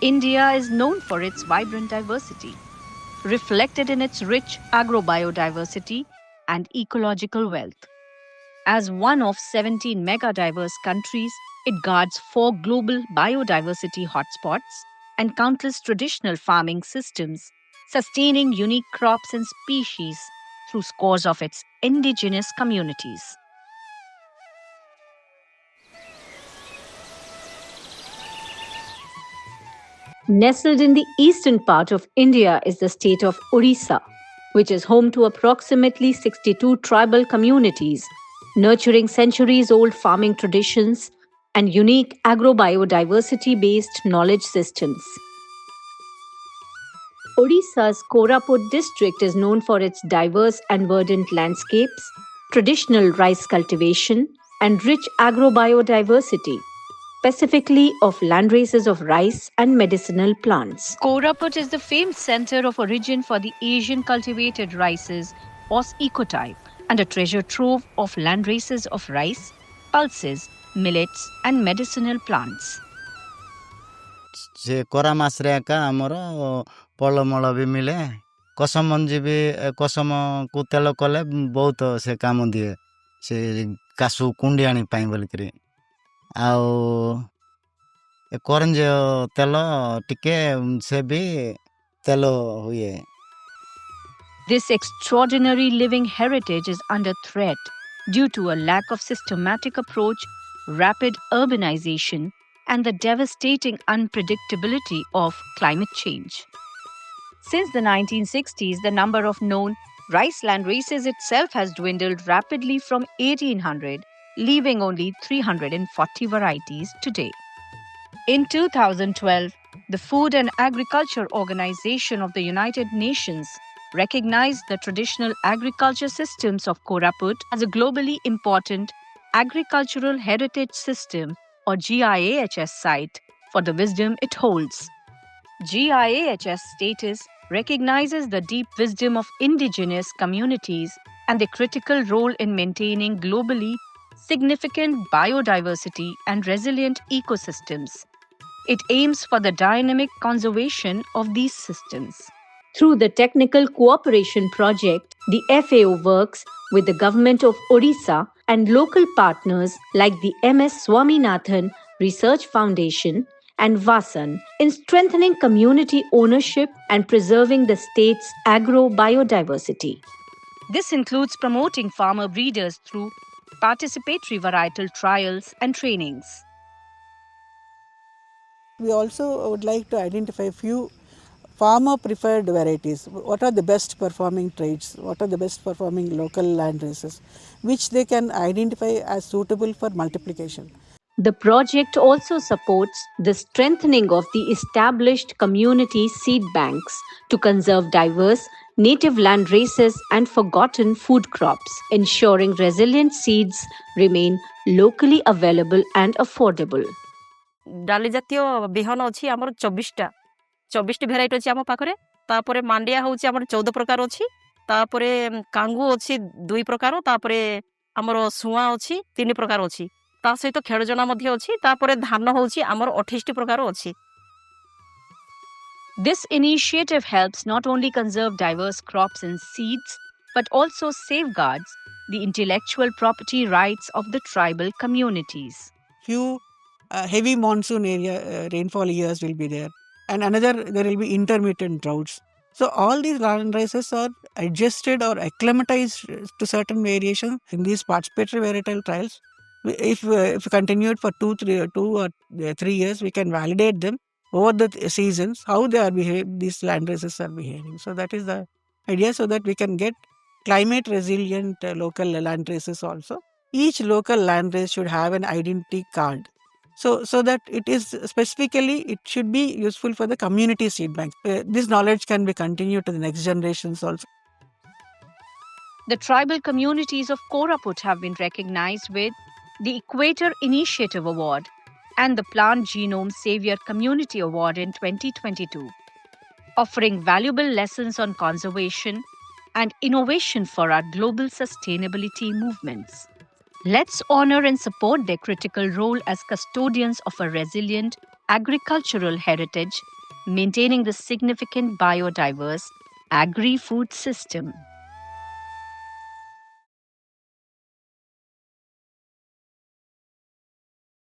India is known for its vibrant diversity, reflected in its rich agrobiodiversity and ecological wealth. As one of 17 mega-diverse countries, it guards 4 global biodiversity hotspots and countless traditional farming systems, sustaining unique crops and species through scores of its indigenous communities. Nestled in the eastern part of India is the state of Odisha, which is home to approximately 62 tribal communities, nurturing centuries-old farming traditions and unique agrobiodiversity-based knowledge systems. Odisha's Koraput district is known for its diverse and verdant landscapes, traditional rice cultivation, and rich agrobiodiversity, specifically of landraces of rice and medicinal plants. Koraput is the famed center of origin for the Asian cultivated rices, os ecotype, and a treasure trove of landraces of rice, pulses, millets, and medicinal plants. ସେ କରା ମାସରେ ଏକା ଆମର ଫଳମୂଳ ବି ମିଳେ କସମ ମଞ୍ଜି ବି କସମକୁ ତେଲ କଲେ ବହୁତ ସେ କାମ ଦିଏ ସେ କାଶୁ କୁଣ୍ଡିଆଣି ପାଇଁ ବୋଲିକିରି ଆଉ କରଞ୍ଜ ତେଲ ଟିକେ ସେ ବି ତେଲ ହୁଏ. This extraordinary living heritage is under threat due to a lack of systematic approach, rapid urbanization, and the devastating unpredictability of climate change. Since the 1960s, the number of known rice land races itself has dwindled rapidly from 1,800, leaving only 340 varieties today. In 2012, the Food and Agriculture Organization of the United Nations recognized the traditional agriculture systems of Koraput as a globally important agricultural heritage system or GIAHS site for the wisdom it holds. GIAHS status recognizes the deep wisdom of indigenous communities and their critical role in maintaining globally significant biodiversity and resilient ecosystems. It aims for the dynamic conservation of these systems. Through the Technical Cooperation Project, the FAO works with the Government of Odisha and local partners like the MS Swaminathan Research Foundation and Vasan in strengthening community ownership and preserving the state's agro-biodiversity. This includes promoting farmer breeders through participatory varietal trials and trainings. We also would like to identify a few farmer preferred varieties. What are the best performing traits? What are the best performing local land races, which they can identify as suitable for multiplication. The project also supports the strengthening of the established community seed banks to conserve diverse native land races and forgotten food crops, ensuring resilient seeds remain locally available and affordable. डाली जातीय बिहन अच्छी आमर 24टी variety अच्छी आम पाखरे तापरे मांडिया होची आमर 14 प्रकार अच्छी तापरे कांगू अच्छी 2 प्रकार तापरे आमर सुआ अच्छी 3 प्रकार अच्छी ता सहित खेड़जना मध्ये अच्छी तापरे धान होची आमर 28टी प्रकार अच्छी. This initiative helps not only conserve diverse crops and seeds but also safeguards the intellectual property rights of the tribal communities. Few heavy monsoon area rainfall years will be there, and there will be intermittent droughts. So all these land races are adjusted or acclimatized to certain variations in these participatory varietal trials. If continued for 2 or 3 years, we can validate them over the seasons how they are behaving. These land races are behaving. So that is the idea, so that we can get climate resilient local land races also. Each local land race should have an identity card. So that it is specifically, it should be useful for the community seed banks. This knowledge can be continued to the next generations also. The tribal communities of Koraput have been recognized with the Equator Initiative Award and the Plant Genome Savior Community Award in 2022, offering valuable lessons on conservation and innovation for our global sustainability movements. Let's honor and support their critical role as custodians of a resilient agricultural heritage, maintaining the significant biodiverse agri-food system.